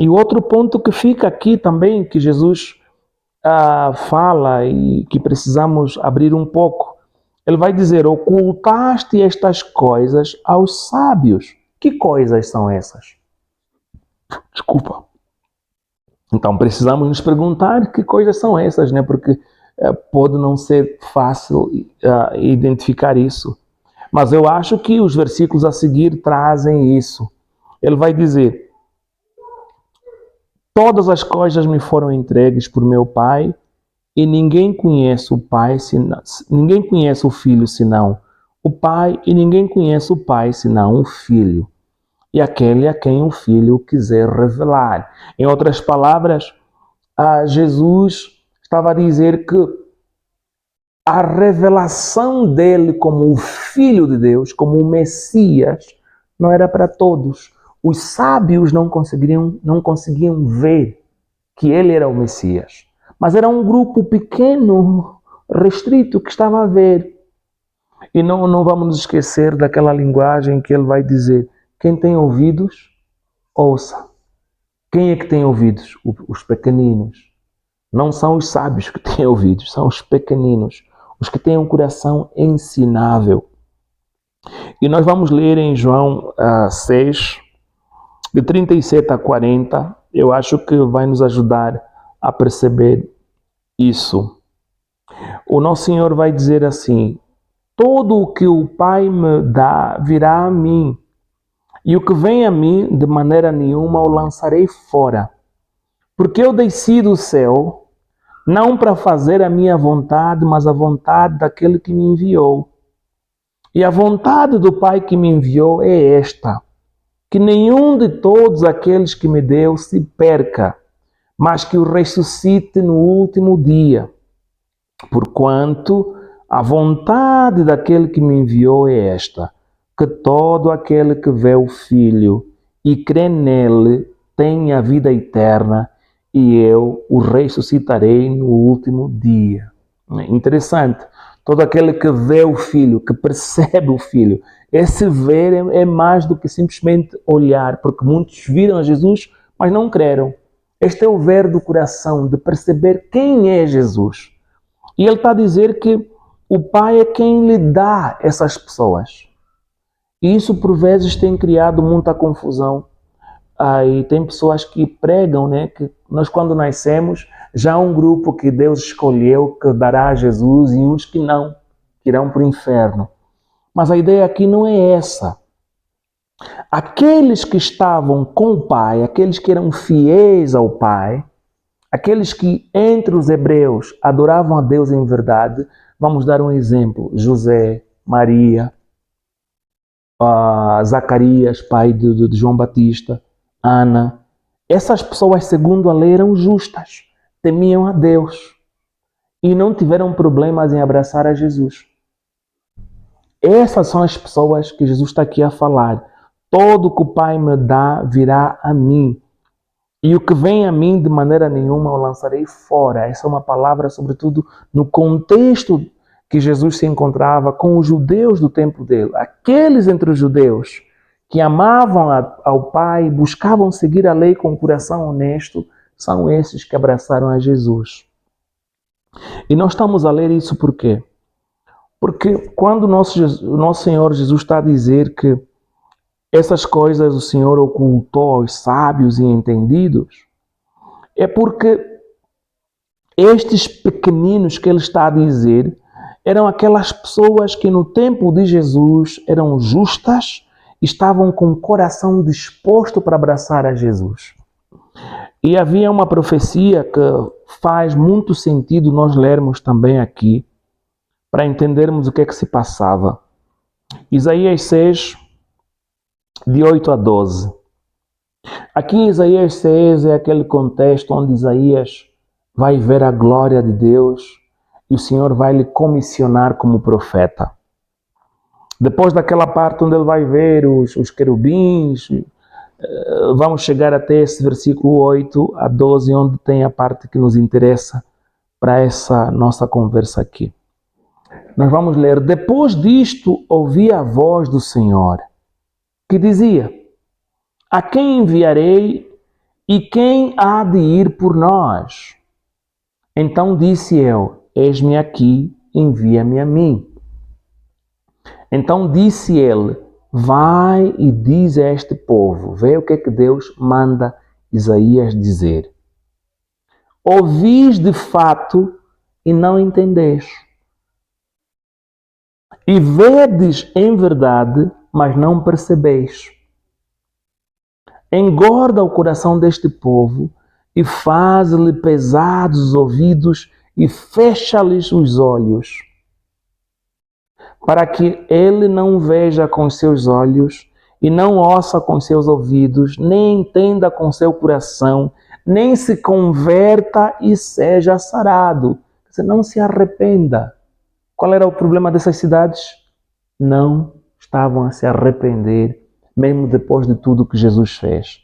E o outro ponto que fica aqui também, que Jesus fala e que precisamos abrir um pouco, ele vai dizer: ocultaste estas coisas aos sábios. Que coisas são essas? Desculpa. Então precisamos nos perguntar que coisas são essas, né? Porque pode não ser fácil identificar isso. Mas eu acho que os versículos a seguir trazem isso. Ele vai dizer: todas as coisas me foram entregues por meu Pai, e ninguém conhece o Pai, ninguém conhece o Filho senão o Pai, e ninguém conhece o Pai senão o Filho, e aquele a quem o Filho quiser revelar. Em outras palavras, Jesus estava a dizer que a revelação dele como o Filho de Deus, como o Messias, não era para todos. Os sábios não conseguiam ver que ele era o Messias. Mas era um grupo pequeno, restrito, que estava a ver. E não vamos nos esquecer daquela linguagem que ele vai dizer: quem tem ouvidos, ouça. Quem é que tem ouvidos? Os pequeninos. Não são os sábios que têm ouvidos, são os pequeninos, os que têm um coração ensinável. E nós vamos ler em João 6, de 37 a 40, eu acho que vai nos ajudar a perceber isso. O nosso Senhor vai dizer assim: todo o que o Pai me dá virá a mim, e o que vem a mim, de maneira nenhuma o lançarei fora. Porque eu desci do céu, não para fazer a minha vontade, mas a vontade daquele que me enviou. E a vontade do Pai que me enviou é esta: que nenhum de todos aqueles que me deu se perca, mas que o ressuscite no último dia. Porquanto a vontade daquele que me enviou é esta: que todo aquele que vê o Filho e crê nele tenha a vida eterna, e eu o ressuscitarei no último dia. Interessante. Todo aquele que vê o Filho, que percebe o Filho. Esse ver é mais do que simplesmente olhar, porque muitos viram a Jesus, mas não creram. Este é o ver do coração, de perceber quem é Jesus. E ele está a dizer que o Pai é quem lhe dá essas pessoas. E isso, por vezes, tem criado muita confusão. E tem pessoas que pregam, né, que nós, quando nascemos, já há um grupo que Deus escolheu que dará a Jesus e uns que não, que irão para o inferno. Mas a ideia aqui não é essa. Aqueles que estavam com o Pai, aqueles que eram fiéis ao Pai, aqueles que entre os hebreus adoravam a Deus em verdade, vamos dar um exemplo: José, Maria, Zacarias, pai de João Batista, Ana. Essas pessoas, segundo a lei, eram justas, temiam a Deus e não tiveram problemas em abraçar a Jesus. Essas são as pessoas que Jesus está aqui a falar. Todo o que o Pai me dá virá a mim, e o que vem a mim de maneira nenhuma eu lançarei fora. Essa é uma palavra, sobretudo, no contexto que Jesus se encontrava com os judeus do tempo dele. Aqueles entre os judeus que amavam ao Pai, buscavam seguir a lei com o coração honesto, são esses que abraçaram a Jesus. E nós estamos a ler isso por quê? Porque quando o nosso Senhor Jesus está a dizer que essas coisas o Senhor ocultou aos sábios e entendidos, é porque estes pequeninos que ele está a dizer eram aquelas pessoas que no tempo de Jesus eram justas, estavam com o coração disposto para abraçar a Jesus. E havia uma profecia que faz muito sentido nós lermos também aqui, para entendermos o que é que se passava. Isaías 6, de 8 a 12. Aqui em Isaías 6 é aquele contexto onde Isaías vai ver a glória de Deus e o Senhor vai lhe comissionar como profeta. Depois daquela parte onde ele vai ver os querubins, vamos chegar até esse versículo 8 a 12, onde tem a parte que nos interessa para essa nossa conversa aqui. Nós vamos ler: depois disto ouvi a voz do Senhor, que dizia: a quem enviarei E quem há de ir por nós? Então disse eu: eis-me aqui, envia-me a mim. Então disse ele: vai e diz a este povo. Vê o que é que Deus manda Isaías dizer. Ouvis de fato e não entendeis. E vedes em verdade, mas não percebeis. Engorda o coração deste povo e faz-lhe pesados os ouvidos e fecha-lhes os olhos, para que ele não veja com seus olhos e não ouça com seus ouvidos, nem entenda com seu coração, nem se converta e seja sarado. Você não se arrependa. Qual era o problema dessas cidades? Não estavam a se arrepender, mesmo depois de tudo que Jesus fez.